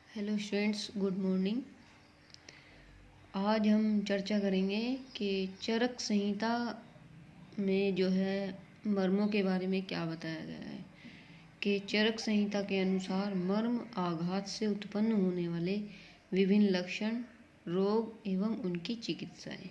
Hello students, good morning. आज हम चर्चा करेंगे कि चरक संहिता में जो है मर्मों के बारे में क्या बताया गया है। कि चरक संहिता के अनुसार मर्म आघात से उत्पन्न होने वाले विभिन्न लक्षण, रोग एवं उनकी चिकित्साएं।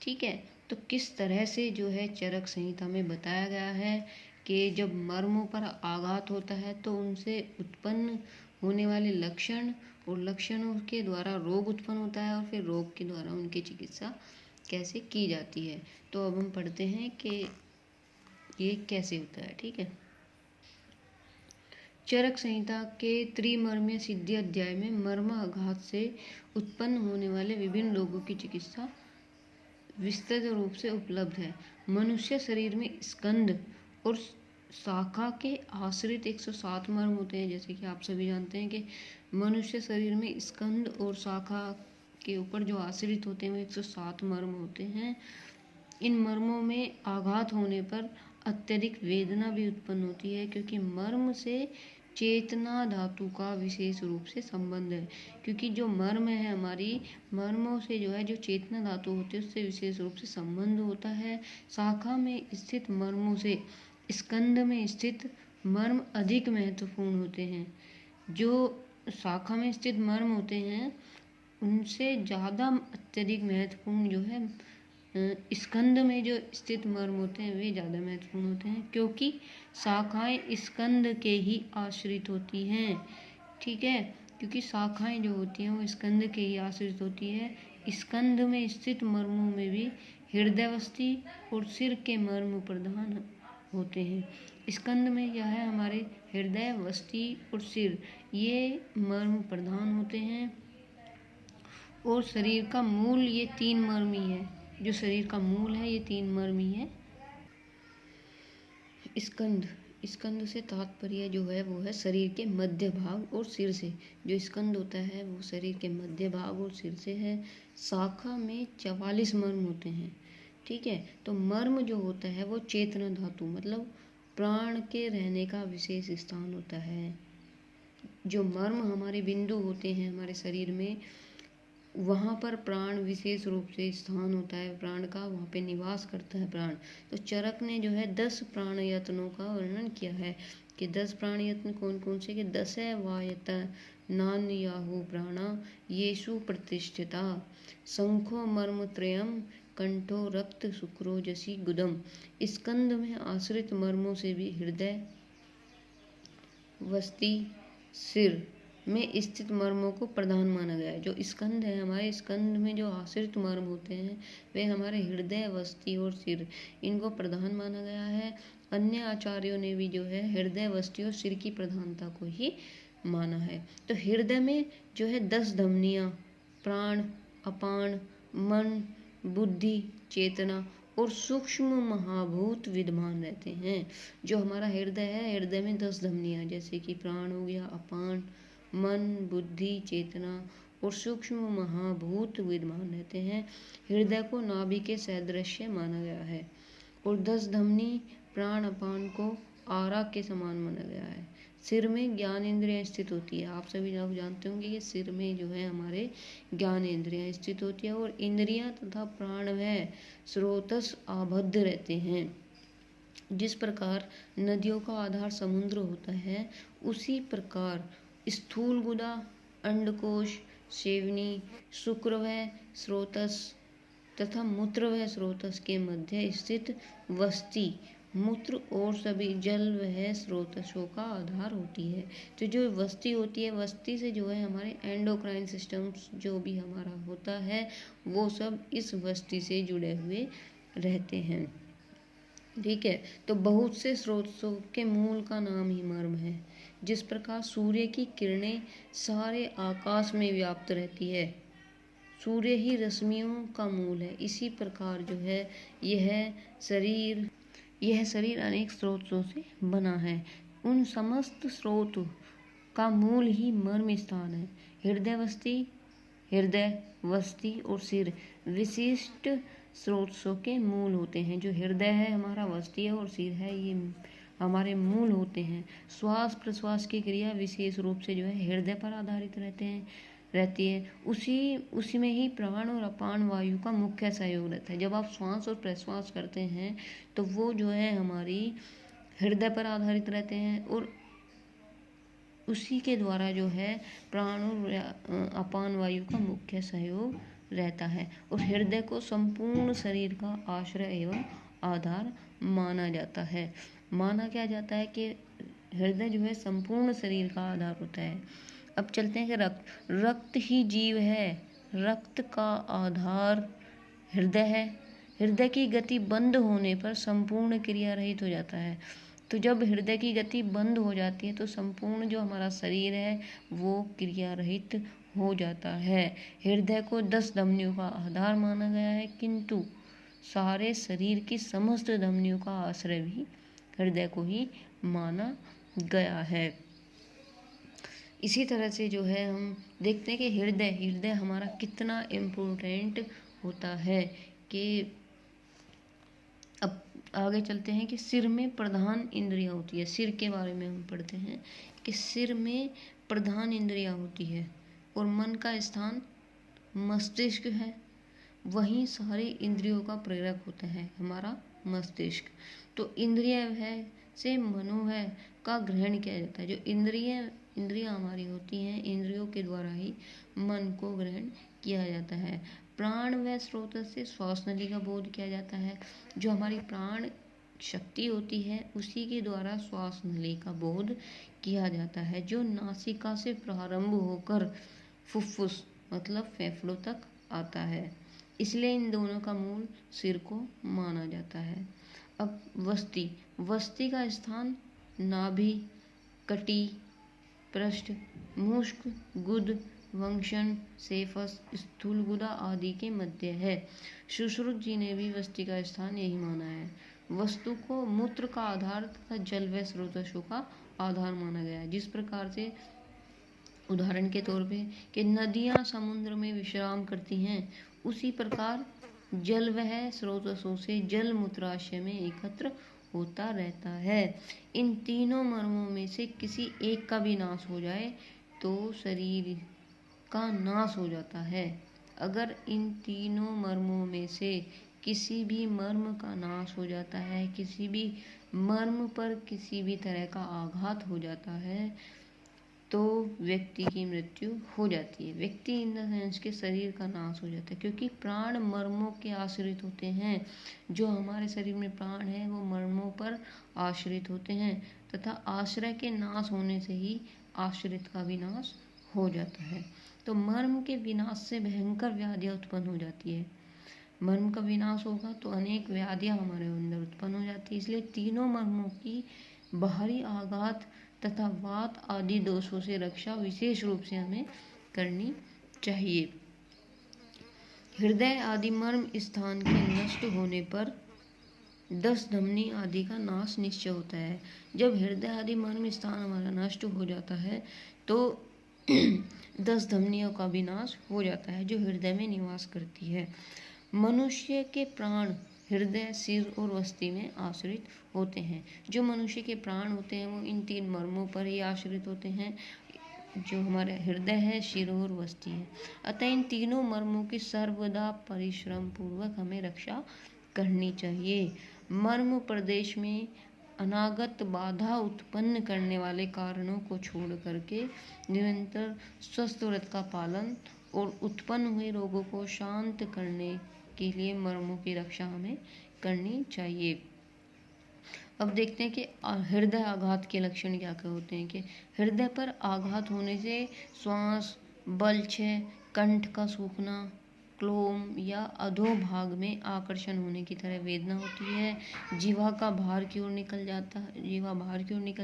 ठीक है, तो किस तरह से जो है चरक संहिता में बताया गया है कि जब मर्मों पर आघात होता है तो उनसे उत्पन्न होने वाले लक्षण और लक्षणों के द्वारा रोग उत्पन्न होता है और फिर रोग के द्वारा उनकी चिकित्सा कैसे की जाती है। तो अब हम पढ़ते हैं कि ये कैसे होता है। ठीक है, चरक संहिता के त्रिमर्मीय सिद्धि अध्याय में मर्म आघात से उत्पन्न होने वाले विभिन्न रोगों की चिकित्सा विस्तृत रूप से उपलब्ध है। मनुष्य शरीर में स्कंद और शाखा के आश्रित 107 मर्म होते हैं। जैसे कि आप सभी जानते हैं कि मनुष्य शरीर में स्कंद और शाखा के ऊपर जो आश्रित होते हैं वो 107 मर्म होते हैं। इन मर्मों में आघात होने पर अत्यधिक वेदना भी उत्पन्न होती है, क्योंकि मर्म से चेतना धातु का विशेष रूप से संबंध है। क्योंकि जो मर्म है हमारी, मर्मों से जो है जो चेतना धातु होती है उससे विशेष रूप से संबंध होता है। शाखा में स्थित मर्मों से स्कंद में स्थित मर्म अधिक महत्वपूर्ण होते हैं। जो शाखा में स्थित मर्म होते हैं उनसे ज़्यादा अत्यधिक महत्वपूर्ण जो है स्कंद में जो स्थित मर्म होते हैं वे ज़्यादा महत्वपूर्ण होते हैं, क्योंकि शाखाएं स्कंद के ही आश्रित होती हैं। ठीक है, क्योंकि शाखाएं जो होती हैं वो स्कंद के ही आश्रित होती है। स्कंद में स्थित मर्मों में भी हृदयावस्थी और सिर के मर्म प्रधान होते हैं। स्कंद में यह है हमारे हृदय, वस्ती और सिर, ये मर्म प्रधान होते हैं। और शरीर का मूल ये 3 मर्म ही है। जो शरीर का मूल है ये 3 मर्म ही है। स्कंद, स्कंद से तात्पर्य जो है वो है शरीर के मध्य भाग और सिर से। जो स्कंद होता है वो शरीर के मध्य भाग और सिर से है। शाखा में 44 मर्म होते हैं। ठीक है, तो मर्म जो होता है वो चेतना धातु मतलब प्राण के रहने का विशेष स्थान होता है। जो मर्म हमारे बिंदु होते हैं हमारे शरीर में, वहाँ पर प्राण विशेष रूप से स्थान होता है प्राण का, वहाँ पे निवास करता है प्राण। तो चरक ने जो है 10 प्राण यत्नों का वर्णन किया है कि 10 प्राण यत्न कौन कौन से, कि 10 वायत नान्याहु प्राणा येषु प्रतिष्ठिता शंखो मर्म त्रयम कंठो रक्त शुक्रोजसी गुदम। स्कंद में आश्रित मर्मों से भी हृदय, वस्ती, सिर में स्थित मर्मों को प्रधान माना गया है। जो स्कंद है हमारे, स्कंद में जो आश्रित मर्म होते हैं वे हमारे हृदय, वस्ती और सिर, इनको प्रधान माना गया है। अन्य आचार्यों ने भी जो है हृदय, वस्ती और सिर की प्रधानता को ही माना है। तो हृदय में जो है 10 धमनियाँ प्राण, अपान, मन, बुद्धि, चेतना और सूक्ष्म महाभूत विद्यमान रहते हैं। जो हमारा हृदय है, हृदय में 10 धमनियाँ जैसे कि प्राण हो गया, अपान, मन, बुद्धि, चेतना और सूक्ष्म महाभूत विद्यमान रहते हैं। हृदय को नाभि के सदृश्य माना गया है और 10 धमनी प्राण, अपान को आरा के समान माना गया है। सिर में ज्ञान इंद्रियाँ स्थित होती है। आप सभी लोग जानते होंगे कि सिर में जो है हमारे ज्ञान इंद्रियाँ स्थित होती है और इंद्रियाँ तथा प्राण व स्रोतस आबद्ध रहते हैं। जिस प्रकार नदियों का आधार समुद्र होता है, उसी प्रकार स्थूल गुदा, अंडकोश, सेवनी, शुक्र व स्रोतस तथा मूत्र व स्रोतस के मध्य स्थित वस्ती मूत्र और सभी जल व स्रोतसों का आधार होती है। तो जो वस्ती होती है, वस्ती से जो है हमारे एंडोक्राइन सिस्टम्स जो भी हमारा होता है वो सब इस वस्ती से जुड़े हुए रहते हैं। ठीक है, तो बहुत से स्रोतों के मूल का नाम ही मर्म है। जिस प्रकार सूर्य की किरणें सारे आकाश में व्याप्त रहती है, सूर्य ही रश्मियों का मूल है, इसी प्रकार जो है यह शरीर अनेक स्रोतों से बना है। उन समस्त स्रोत का मूल ही मर्म स्थान है। हृदय, वस्ती और सिर विशिष्ट स्रोतों के मूल होते हैं। जो हृदय है हमारा, वस्ती है और सिर है, ये हमारे मूल होते हैं। श्वास प्रश्वास की क्रिया विशेष रूप से जो है हृदय पर आधारित रहती है। उसी में ही प्राण और अपान वायु का मुख्य सहयोग रहता है। जब आप श्वास और प्रश्वास करते हैं तो वो जो है हमारी हृदय पर आधारित रहते हैं और उसी के द्वारा जो है प्राण और अपान वायु का मुख्य सहयोग रहता है। और हृदय को संपूर्ण शरीर का आश्रय एवं आधार माना जाता है। माना क्या जाता है कि हृदय जो है संपूर्ण शरीर का आधार होता है। अब चलते हैं कि रक्त ही जीव है। रक्त का आधार हृदय है। हृदय की गति बंद होने पर संपूर्ण क्रिया रहित हो जाता है। तो जब हृदय की गति बंद हो जाती है तो संपूर्ण जो हमारा शरीर है वो क्रिया रहित हो जाता है। हृदय को 10 धमनियों का आधार माना गया है, किंतु सारे शरीर की समस्त धमनियों का आश्रय भी हृदय को ही माना गया है। इसी तरह से जो है हम देखते हैं कि हृदय हमारा कितना इम्पोर्टेंट होता है। कि अब आगे चलते हैं कि सिर में प्रधान इंद्रियां होती है। सिर के बारे में हम पढ़ते हैं कि सिर में प्रधान इंद्रियां होती है और मन का स्थान मस्तिष्क है। वहीं सारी इंद्रियों का प्रेरक होता है हमारा मस्तिष्क। तो इंद्रिय है से मनो है का ग्रहण किया जाता है। जो इंद्रियां हमारी होती हैं, इंद्रियों के द्वारा ही मन को ग्रहण किया जाता है। प्राण व स्रोत से श्वास नली का बोध किया जाता है। जो हमारी प्राण शक्ति होती है उसी के द्वारा श्वास नली का बोध किया जाता है, जो नासिका से प्रारंभ होकर फुफ्फुस मतलब फेफड़ों तक आता है। इसलिए इन दोनों का मूल सिर को माना जाता है। अब वस्ती का स्थान नाभि, कटी, पृष्ठ, मुष्क, गुद, वंशन, सेफस, स्थूल गुदा आदि के मध्य है। सुश्रुत जी ने भी वस्ती का स्थान यही माना है। वस्तु को मूत्र का आधार तथा जल व स्रोतों का आधार माना गया है। जिस प्रकार से उदाहरण के तौर पे कि नदियां समुद्र में विश्राम करती हैं, उसी प्रकार जल वह स्रोतों से जल मूत्राशय में एकत्र होता रहता है। इन तीनों मर्मों में से किसी एक का भी नाश हो जाए तो शरीर का नाश हो जाता है। अगर इन तीनों मर्मों में से किसी भी मर्म का नाश हो जाता है, किसी भी मर्म पर किसी भी तरह का आघात हो जाता है तो व्यक्ति की मृत्यु हो जाती है। व्यक्ति इन द सेंस के शरीर का नाश हो जाता है, क्योंकि प्राण मर्मों के आश्रित होते हैं। जो हमारे शरीर में प्राण है वो मर्मों पर आश्रित होते हैं तथा आश्रय के नाश होने से ही आश्रित का भी नाश हो जाता है। तो मर्म के विनाश से भयंकर व्याधियाँ उत्पन्न हो जाती है। मर्म का विनाश होगा तो अनेक व्याधियाँ हमारे अंदर उत्पन्न हो जाती है। इसलिए तीनों मर्मों की बाहरी आघात तथा वात आदि दोषों से रक्षा विशेष रूप से हमें करनी चाहिए। हृदय आदि मर्म स्थान के नष्ट होने पर 10 धमनी आदि का नाश निश्चय होता है। जब हृदय आदि मर्म स्थान हमारा नष्ट हो जाता है तो 10 धमनियों का भी नाश हो जाता है जो हृदय में निवास करती है। मनुष्य के प्राण हृदय, सिर और वस्ती में आश्रित होते हैं। जो मनुष्य के प्राण होते हैं वो इन 3 मर्मों पर ही आश्रित होते हैं, जो हमारे हृदय है, सिर और वस्ती है। अतः इन तीनों मर्मों की सर्वदा परिश्रम पूर्वक हमें रक्षा करनी चाहिए। मर्म प्रदेश में अनागत बाधा उत्पन्न करने वाले कारणों को छोड़ करके निरंतर स्वस्थ व्रत का पालन और उत्पन्न हुए रोगों को शांत करने के लिए मर्मों की रक्षा हमें करनी चाहिए। अब देखते हैं कि हृदय आघात के लक्षण क्या क्या होते हैं। कि हृदय पर आघात होने से श्वास, बलक्षय, कंठ का सूखना, क्लोम या अधोभाग में आकर्षण होने की तरह वेदना होती है। जीवा बाहर की ओर निकल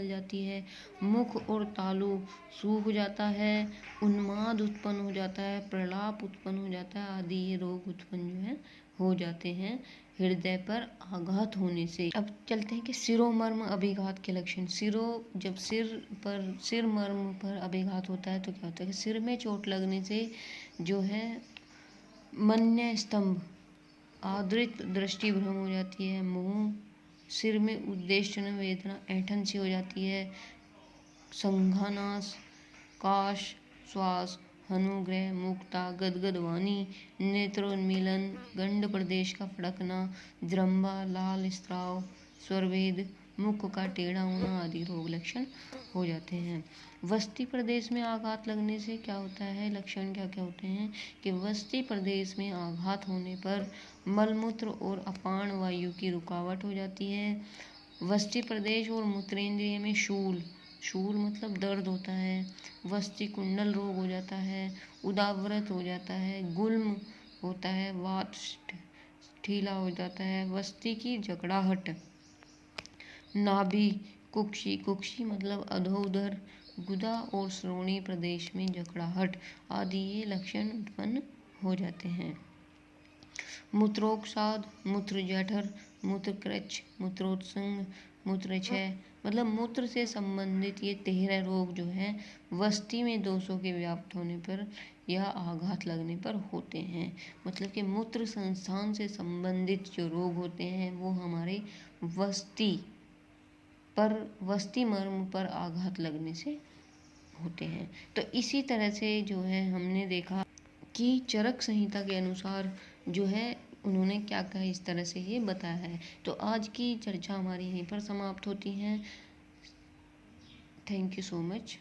जाती है। मुख और तालु सूख जाता है। उन्माद उत्पन्न हो जाता है। प्रलाप उत्पन्न हो जाता है आदि ये रोग उत्पन्न जो है हो जाते हैं हृदय पर आघात होने से। अब चलते हैं कि शिरोमर्म अभिघात के लक्षण। जब सिर मर्म पर अभिघात होता है तो क्या होता है कि सिर में चोट लगने से जो है मन्य स्तंभ, आदृत दृष्टि भ्रम हो जाती है। मुंह सिर में उद्देश्य वेदना, ऐंठन सी हो जाती है। संघानाश, काश, श्वास, अनुग्रह, मुक्ता, गदगद वाणी, नेत्रोन्मीलन, गंड प्रदेश का फड़कना, द्रंबा, लाल स्राव, स्वरभेद, मुख का टेढ़ा होना आदि रोग लक्षण हो जाते हैं। वस्ती प्रदेश में आघात लगने से क्या होता है, लक्षण क्या क्या होते हैं कि वस्ती प्रदेश में आघात होने पर मलमूत्र और अपान वायु की रुकावट हो जाती है। वस्ती प्रदेश और मूत्रेंद्रिय में शूल, शूल मतलब दर्द होता है। वस्ती कुंडल रोग हो जाता है, उदाव्रत हो जाता है, गुल्म होता है, वात ढीला हो जाता है, वस्ती की जकड़ाहट, नाभि, कुक्षी, कुक्षी मतलब अधोउदर, गुदा और श्रोणी प्रदेश में जकड़ाहट आदि ये लक्षण उत्पन्न हो जाते हैं। मूत्रोक्षाद, मूत्र जठर, मूत्रकृच्छ, मूत्रोत्संग, मूत्रक्षय मतलब मूत्र से संबंधित ये 13 रोग जो हैं वस्ती में दोषों के व्याप्त होने पर या आघात लगने पर होते हैं। मतलब कि मूत्र संस्थान से संबंधित जो रोग होते हैं वो हमारे वस्ती मर्म पर आघात लगने से होते हैं। तो इसी तरह से जो है हमने देखा कि चरक संहिता के अनुसार जो है उन्होंने क्या कहा, इस तरह से ये बताया है। तो आज की चर्चा हमारी यहीं पर समाप्त होती है। Thank you so much.